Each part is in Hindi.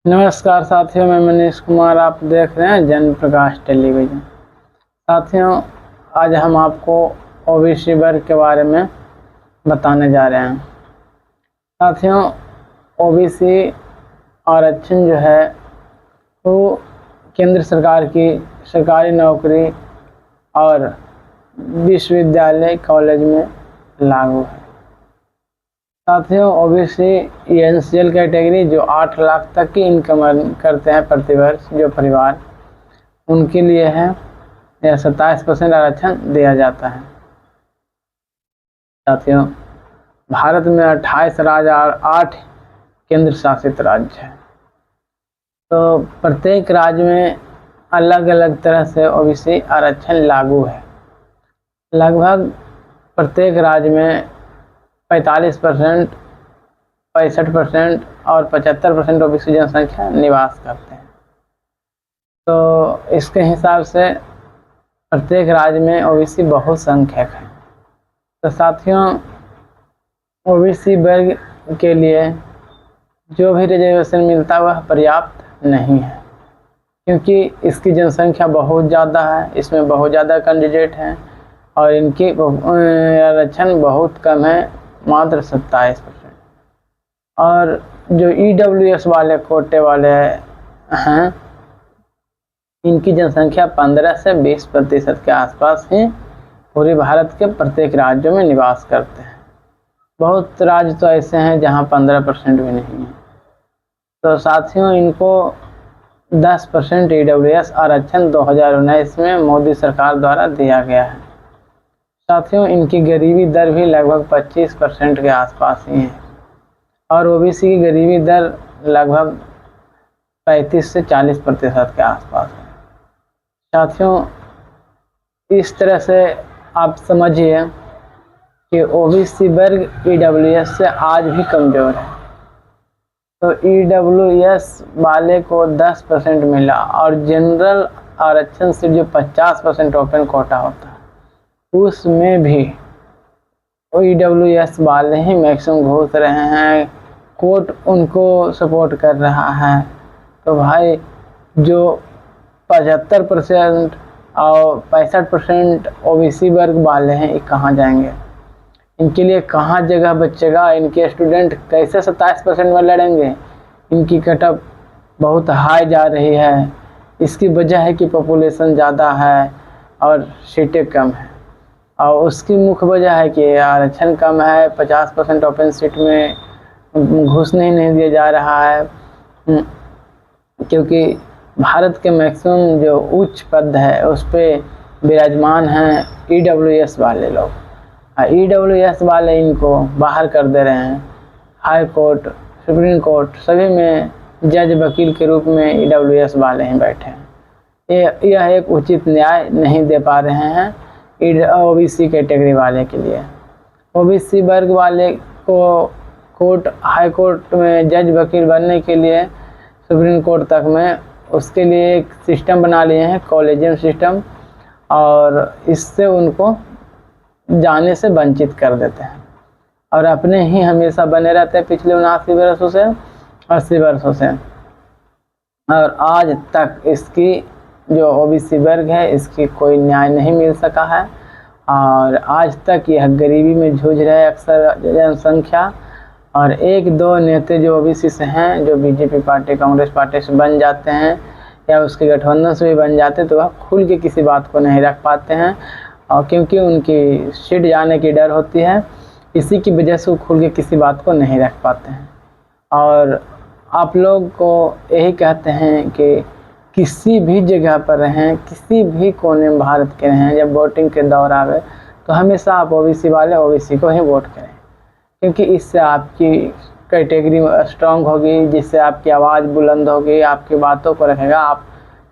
नमस्कार साथियों, मैं मनीष कुमार। आप देख रहे हैं जन प्रकाश टेलीविज़न। साथियों, आज हम आपको ओबीसी वर्ग के बारे में बताने जा रहे हैं। साथियों, ओबीसी आरक्षण जो है वो केंद्र सरकार की सरकारी नौकरी और विश्वविद्यालय कॉलेज में लागू है। साथियों, ओबीसी एसेंशियल कैटेगरी जो 8 लाख तक की इनकम अर्न करते हैं प्रतिवर्ष जो परिवार, उनके लिए है। यह 27% आरक्षण दिया जाता है। साथियों, भारत में 28 राज्य और 8 केंद्र शासित राज्य है। तो प्रत्येक राज्य में अलग अलग तरह से ओबीसी आरक्षण लागू है। लगभग प्रत्येक राज्य में 45%, 65% और 75% ओबीसी जनसंख्या निवास करते हैं। तो इसके हिसाब से प्रत्येक राज्य में ओबीसी बहुसंख्यक है। तो साथियों, ओबीसी वर्ग के लिए जो भी रिजर्वेशन मिलता है वह पर्याप्त नहीं है, क्योंकि इसकी जनसंख्या बहुत ज़्यादा है, इसमें बहुत ज़्यादा कैंडिडेट हैं और इनकी आरक्षण बहुत कम है, मात्र 27%। और जो ईडब्ल्यूएस वाले कोटे वाले हैं, इनकी जनसंख्या 15 से 20% के आसपास ही पूरे भारत के प्रत्येक राज्यों में निवास करते हैं। बहुत राज्य तो ऐसे हैं जहां 15% भी नहीं है। तो साथियों, इनको 10% ईडब्ल्यूएस आरक्षण 2019 में मोदी सरकार द्वारा दिया गया है। साथियों, इनकी गरीबी दर भी लगभग 25% के आसपास ही है और ओबीसी की गरीबी दर लगभग 35 से 40% के आसपास है। साथियों, इस तरह से आप समझिए कि ओबीसी वर्ग ईडब्ल्यूएस से आज भी कमज़ोर है। तो ईडब्ल्यूएस वाले को 10% मिला और जनरल आरक्षण से जो 50% ओपन कोटा होता है, उसमें भी ईडब्ल्यूएस वाले ही मैक्सिमम घुस रहे हैं। कोर्ट उनको सपोर्ट कर रहा है। तो भाई, जो 75% और 65% ओबीसी वर्ग वाले हैं, ये कहाँ जाएंगे? इनके लिए कहाँ जगह बचेगा? इनके स्टूडेंट कैसे 27% में लड़ेंगे? इनकी कटअप बहुत हाई जा रही है। इसकी वजह है कि पॉपुलेशन ज़्यादा है और सीटें कम है, और उसकी मुख्य वजह है कि आरक्षण कम है। 50% ओपन सीट में घुसने नहीं दिया जा रहा है, क्योंकि भारत के मैक्सिमम जो उच्च पद है उस पर विराजमान हैं ईडब्ल्यूएस वाले लोग। ईडब्ल्यूएस वाले इनको बाहर कर दे रहे हैं। हाई कोर्ट, सुप्रीम कोर्ट सभी में जज वकील के रूप में ईडब्ल्यूएस वाले ही बैठे हैं। यह एक उचित न्याय नहीं दे पा रहे हैं ओबीसी कैटेगरी वाले के लिए। ओबीसी वर्ग वाले को कोर्ट, हाई कोर्ट में जज वकील बनने के लिए सुप्रीम कोर्ट तक में, उसके लिए एक सिस्टम बना लिए हैं, कॉलेजियम सिस्टम, और इससे उनको जाने से वंचित कर देते हैं और अपने ही हमेशा बने रहते हैं पिछले 79 वर्षों से, 80 वर्षों से। और आज तक इसकी जो ओबीसी वर्ग है, इसकी कोई न्याय नहीं मिल सका है और आज तक यह गरीबी में जूझ रहे अक्सर जनसंख्या। और 1-2 नेता जो ओबीसी से हैं, जो बीजेपी पार्टी, कांग्रेस पार्टी से बन जाते हैं या उसके गठबंधन से भी बन जाते, तो वह खुल के किसी बात को नहीं रख पाते हैं, और क्योंकि उनकी सीट जाने की डर होती है, इसी की वजह से वो खुल के किसी बात को नहीं रख पाते हैं। और आप लोग को यही कहते हैं कि किसी भी जगह पर रहें, किसी भी कोने में भारत के रहें, जब वोटिंग के दौर आवे तो हमेशा आप ओबीसी वाले ओबीसी को ही वोट करें, क्योंकि इससे आपकी कैटेगरी स्ट्रांग होगी, जिससे आपकी आवाज़ बुलंद होगी, आपकी बातों को रखेगा। आप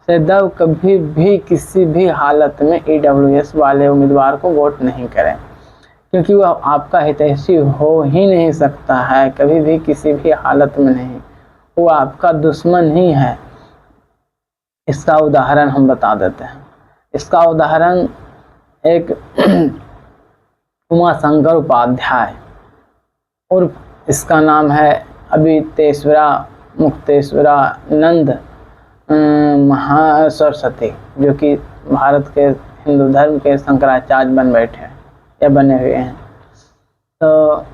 सदैव कभी भी किसी भी हालत में ईडब्ल्यूएस वाले उम्मीदवार को वोट नहीं करें, क्योंकि वह आपका हितैषी हो ही नहीं सकता है, कभी भी किसी भी हालत में नहीं। वो आपका दुश्मन ही है। इसका उदाहरण हम बता देते हैं। इसका उदाहरण एक उमाशंकर उपाध्याय, और इसका नाम है अभी तेसरा मुक्तेश्वरानंद महासरस्वती, जो कि भारत के हिंदू धर्म के शंकराचार्य बन बैठे हैं या बने हुए हैं। तो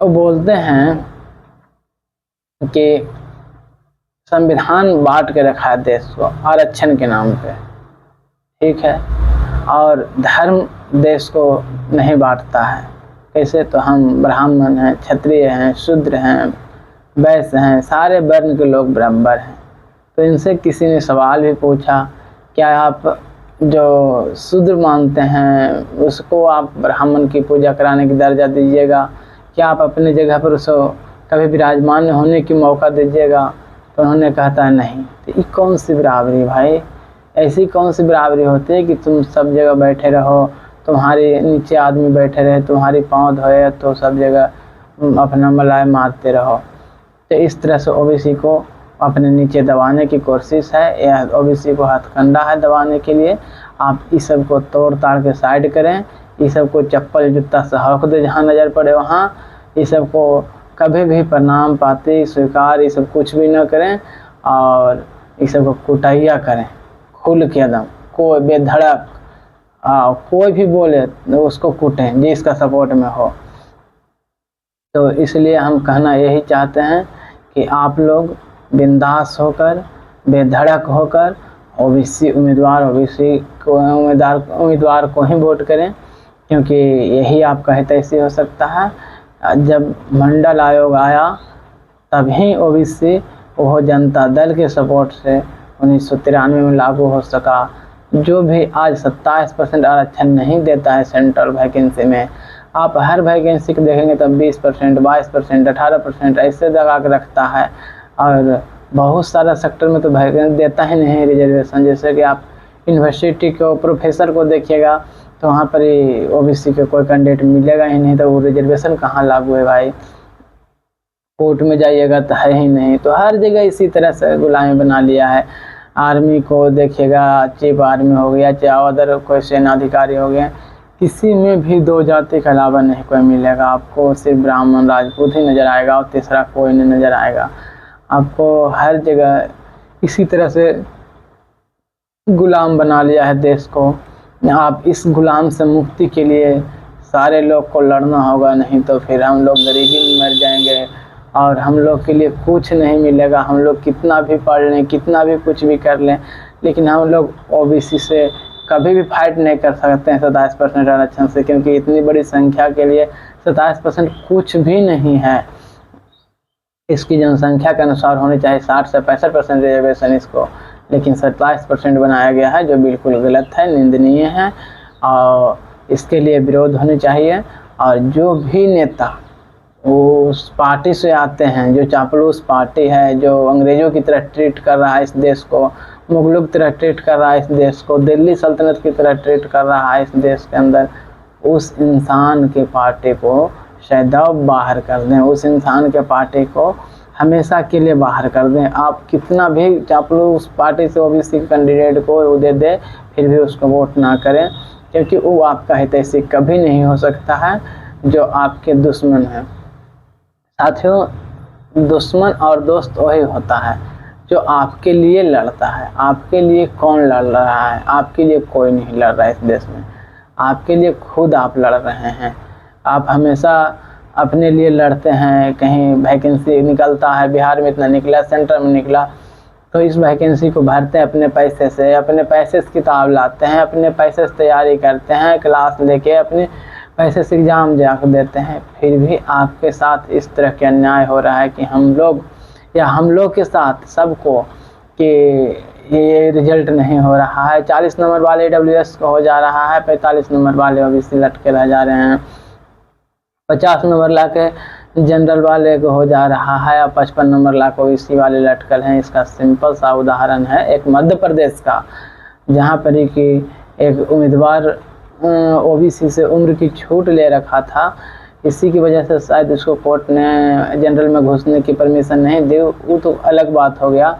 वो बोलते हैं कि संविधान बांट के रखा है देश को आरक्षण के नाम पे, ठीक है, और धर्म देश को नहीं बांटता है। कैसे? तो हम ब्राह्मण हैं, क्षत्रिय हैं, शूद्र हैं, वैश्य हैं, सारे वर्ण के लोग बराबर हैं। तो इनसे किसी ने सवाल भी पूछा, क्या आप जो शूद्र मानते हैं उसको आप ब्राह्मण की पूजा कराने की दर्जा दीजिएगा? क्या आप अपनी जगह पर उसको कभी विराजमान होने की मौका दीजिएगा? तो उन्होंने कहता है नहीं। तो ये कौन सी बराबरी भाई? ऐसी कौन सी बराबरी होती है कि तुम सब जगह बैठे रहो, तुम्हारे नीचे आदमी बैठे रहे, तुम्हारी पाँव धोए तो सब जगह अपना मलाई मारते रहो? तो इस तरह से ओबीसी को अपने नीचे दबाने की कोशिश है, या ओबीसी को हथकंडा है दबाने के लिए। आप इस सब को तोड़ ताड़ के साइड करें, इस सब को चप्पल जूता से हक दे जहाँ नज़र पड़े वहाँ। इस सब को कभी भी प्रणाम पाती स्वीकार ये सब कुछ भी न करें, और इस सब को कुटाइया करें खुल के एकदम, कोई बेधड़क कोई भी बोले उसको कूटें जिसका सपोर्ट में हो। तो इसलिए हम कहना यही चाहते हैं कि आप लोग बिंदास होकर, बेधड़क होकर ओबीसी उम्मीदवार को ही वोट करें, क्योंकि यही आपका हितैषी हो सकता है। जब मंडल आयोग आया तभी ओबीसी वो जनता दल के सपोर्ट से 1993 में लागू हो सका। जो भी आज 27% आरक्षण नहीं देता है सेंट्रल वैकेंसी में, आप हर वैकेंसी को देखेंगे तब 20%, 22%, 18% ऐसे दगा के रखता है। और बहुत सारा सेक्टर में तो वैकेंसी देता ही नहीं रिजर्वेशन। जैसे कि आप यूनिवर्सिटी को प्रोफेसर को देखिएगा तो वहाँ पर ही ओबीसी के कोई कैंडिडेट मिलेगा ही नहीं, तो वो रिजर्वेशन कहाँ लागू है भाई? कोर्ट में जाइएगा तो है ही नहीं। तो हर जगह इसी तरह से गुलामी बना लिया है। आर्मी को देखिएगा, चीफ आर्मी हो गया, चाहे अदर कोई सेनाधिकारी हो गए, किसी में भी दो जाति के अलावा नहीं कोई मिलेगा आपको। सिर्फ ब्राह्मण राजपूत ही नज़र आएगा और तीसरा कोई नहीं नज़र आएगा आपको। हर जगह इसी तरह से गुलाम बना लिया है देश को। आप इस गुलाम से मुक्ति के लिए सारे लोग को लड़ना होगा, नहीं तो फिर हम लोग गरीबी में मर जाएंगे और हम लोग के लिए कुछ नहीं मिलेगा। हम लोग कितना भी पढ़ लें, कितना भी कुछ भी कर लें, लेकिन हम लोग ओबीसी से कभी भी फाइट नहीं कर सकते हैं 27% आरक्षण से, क्योंकि इतनी बड़ी संख्या के लिए 27% कुछ भी नहीं है। इसकी जनसंख्या के अनुसार होनी चाहिए 60 से 65% रिजर्वेशन इसको, लेकिन 27% बनाया गया है, जो बिल्कुल गलत है, निंदनीय है, और इसके लिए विरोध होनी चाहिए। और जो भी नेता उस पार्टी से आते हैं, जो चापलूस पार्टी है, जो अंग्रेज़ों की तरह ट्रीट कर रहा है इस देश को, मुगलों की तरह ट्रीट कर रहा है इस देश को, दिल्ली सल्तनत की तरह ट्रीट कर रहा है इस देश के अंदर, उस इंसान की पार्टी को शायद बाहर कर दें। उस इंसान के पार्टी को हमेशा के लिए बाहर कर दें। आप कितना भी चापलूस पार्टी से ओबीसी कैंडिडेट को दे दे, फिर भी उसको वोट ना करें, क्योंकि वो आपका हितैषी कभी नहीं हो सकता है, जो आपके दुश्मन हैं। साथियों, दुश्मन और दोस्त वही होता है जो आपके लिए लड़ता है। आपके लिए कौन लड़ रहा है? आपके लिए कोई नहीं लड़ रहा है इस देश में, आपके लिए खुद आप लड़ रहे हैं। आप हमेशा अपने लिए लड़ते हैं। कहीं वैकेंसी निकलता है, बिहार में इतना निकला, सेंटर में निकला, तो इस वैकेंसी को भरते हैं अपने पैसे से, अपने पैसे से किताब लाते हैं, अपने पैसे से तैयारी करते हैं, क्लास लेके अपने पैसे से एग्ज़ाम जाकर देते हैं। फिर भी आपके साथ इस तरह के अन्याय हो रहा है कि हम लोग के साथ सबको कि ये रिजल्ट नहीं हो रहा है। 40 नंबर वाले AWS को हो जा रहा है, 45 नंबर वाले ओबीसी लटके रह जा रहे हैं, 50 नंबर ला के जनरल वाले को हो जा रहा है, और 55 नंबर ला के ओबीसी वाले लटकल हैं। इसका सिंपल सा उदाहरण है एक मध्य प्रदेश का, जहाँ पर ही कि एक उम्मीदवार ओबीसी से उम्र की छूट ले रखा था। इसी की वजह से शायद उसको कोर्ट ने जनरल में घुसने की परमिशन नहीं दी, वो तो अलग बात हो गया।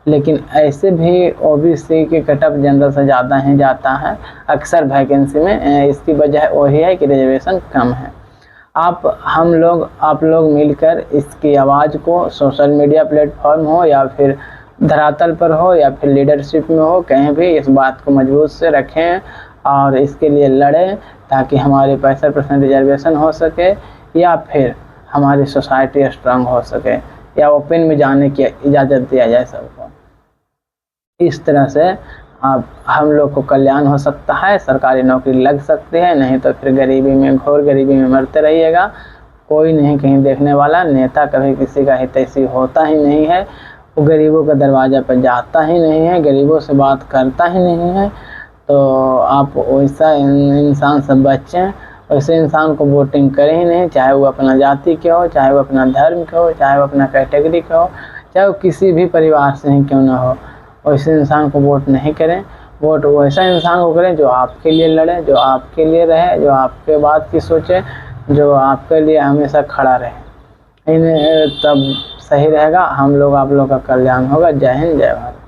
लेकिन ऐसे भी ओबीसी के कटअप जनरल से ज़्यादा ही जाता है अक्सर वैकेंसी में। इसकी वजह वही है कि रिजर्वेशन कम है। आप लोग मिलकर इसकी आवाज़ को सोशल मीडिया प्लेटफॉर्म हो या फिर धरातल पर हो या फिर लीडरशिप में हो, कहीं भी इस बात को मजबूत से रखें और इसके लिए लड़ें ताकि हमारे 65% रिजर्वेशन हो सके या फिर हमारी सोसाइटी स्ट्रांग हो सके या ओपन में जाने की इजाज़त दिया जाए सबको। इस तरह से हम लोग को कल्याण हो सकता है, सरकारी नौकरी लग सकती है, नहीं तो फिर गरीबी में, घोर गरीबी में मरते रहिएगा। कोई नहीं कहीं देखने वाला, नेता कभी किसी का हितैषी होता ही नहीं है, वो गरीबों का दरवाज़ा पर जाता ही नहीं है, गरीबों से बात करता ही नहीं है। तो आप वैसा इंसान से बचें, वैसे इंसान को वोटिंग करें ही नहीं, चाहे वो अपना जाति के हो, चाहे वो अपना धर्म के हो, चाहे वो अपना कैटेगरी के हो, चाहे वो किसी भी परिवार से ही क्यों ना हो, वैसे इंसान को वोट नहीं करें। वोट वैसा इंसान को करें जो आपके लिए लड़े, जो आपके लिए रहे, जो आपके बात की सोचे, जो आपके लिए हमेशा खड़ा रहे। तब सही रहेगा, हम लोग आप लोग का कल्याण होगा। जय हिंद, जय भारत।